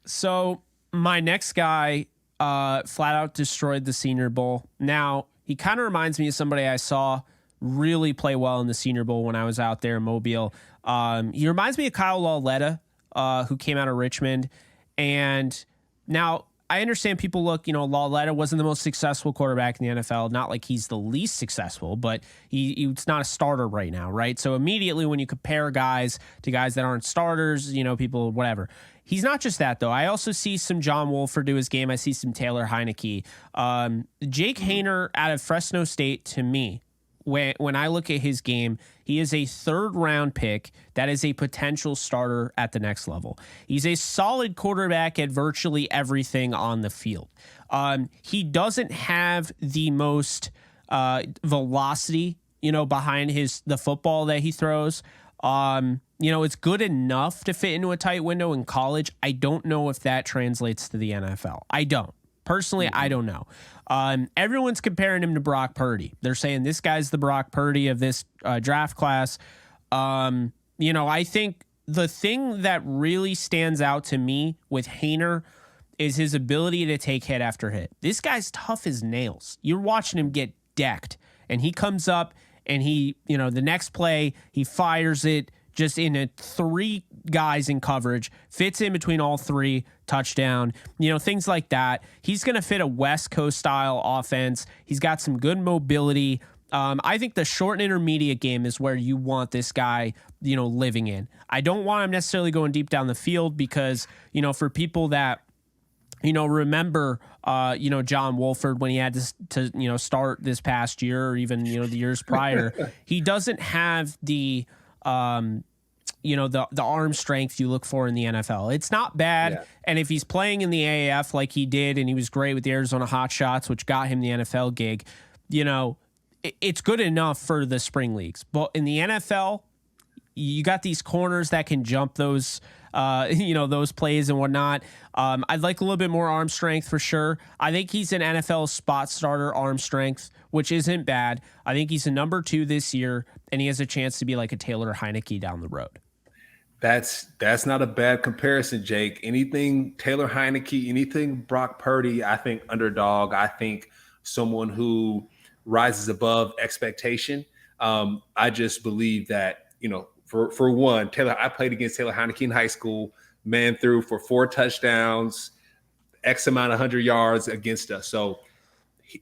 So my next guy flat out destroyed the Senior Bowl. Now, he kind of reminds me of somebody I saw really play well in the Senior Bowl when I was out there in Mobile. He reminds me of Kyle Lauletta, who came out of Richmond. And now I understand people look, Lauletta wasn't the most successful quarterback in the NFL. Not like he's the least successful, but he's not a starter right now, right? So immediately when you compare guys to guys that aren't starters, people, whatever. He's not just that, though. I also see some John Wolford do his game. I see some Taylor Heineke. Jake Haener out of Fresno State, to me, when I look at his game, he is a third-round pick that is a potential starter at the next level. He's a solid quarterback at virtually everything on the field. He doesn't have the most velocity, behind the football that he throws. It's good enough to fit into a tight window in college. I don't know if that translates to the NFL. I don't. Personally, I don't know. Everyone's comparing him to Brock Purdy. They're saying this guy's the Brock Purdy of this draft class. I think the thing that really stands out to me with Haener is his ability to take hit after hit. This guy's tough as nails. You're watching him get decked, and he comes up and the next play, he fires it just in 3 guys in coverage, fits in between all 3, touchdown, things like that. He's going to fit a West Coast style offense. He's got some good mobility. I think the short and intermediate game is where you want this guy, living in. I don't want him necessarily going deep down the field because, for people that, remember, John Wolford when he had to start this past year or even, the years prior, he doesn't have the arm strength you look for in the NFL. It's not bad. Yeah. And if he's playing in the AAF like he did, and he was great with the Arizona Hotshots, which got him the NFL gig, it's good enough for the spring leagues. But in the NFL, you got these corners that can jump those, those plays and whatnot. I'd like a little bit more arm strength for sure. I think he's an NFL spot starter arm strength, which isn't bad. I think he's a number 2 this year, and he has a chance to be like a Taylor Heineke down the road. That's not a bad comparison, Jake. Anything Taylor Heineke, anything Brock Purdy, I think underdog. I think someone who rises above expectation. I just believe that, for one, I played against Taylor Heineke in high school. Man threw for 4 touchdowns, X amount of 100 yards against us. So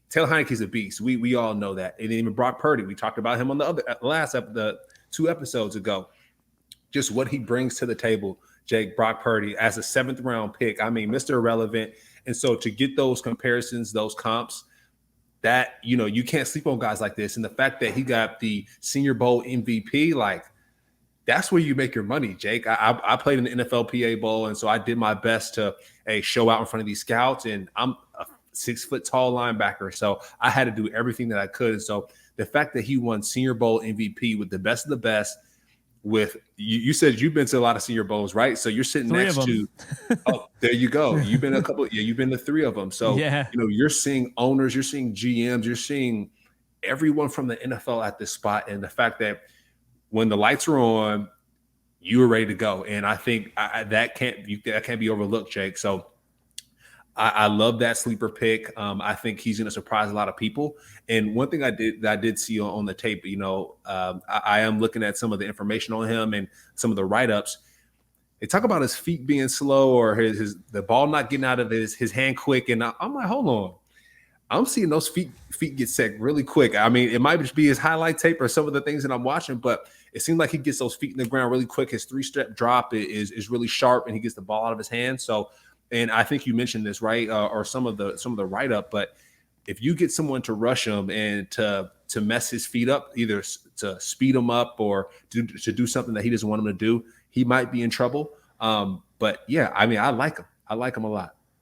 Taylor Heineke's a beast. We all know that. And even Brock Purdy, we talked about him on the 2 episodes ago. Just what he brings to the table, Jake, Brock Purdy, as a 7th round pick. I mean, Mr. Irrelevant. And so to get those comparisons, those comps, that, you can't sleep on guys like this. And the fact that he got the Senior Bowl MVP, like, that's where you make your money, Jake. I played in the NFLPA Bowl, and so I did my best to show out in front of these scouts, and I'm a 6-foot tall linebacker, so I had to do everything that I could. And so the fact that he won Senior Bowl MVP with the best of the best, with you said you've been to a lot of Senior Bowls, right? So you're sitting 3 next to, oh, there you go. You've been you've been to 3 of them. So, yeah. You're seeing owners, you're seeing GMs, you're seeing everyone from the NFL at this spot. And the fact that when the lights are on, you were ready to go. And I think that can't be overlooked, Jake. So I love that sleeper pick. I think he's going to surprise a lot of people. And one thing I did see on the tape, I am looking at some of the information on him and some of the write-ups. They talk about his feet being slow or the ball not getting out of his hand quick. And I'm like, hold on. I'm seeing those feet get set really quick. I mean, it might just be his highlight tape or some of the things that I'm watching, but it seems like he gets those feet in the ground really quick. His 3-step drop is really sharp, and he gets the ball out of his hand. So, and I think you mentioned this, right, or some of the write-up, but if you get someone to rush him and to mess his feet up, either to speed him up or to do something that he doesn't want him to do, he might be in trouble. But yeah, I mean, I like him. I like him a lot.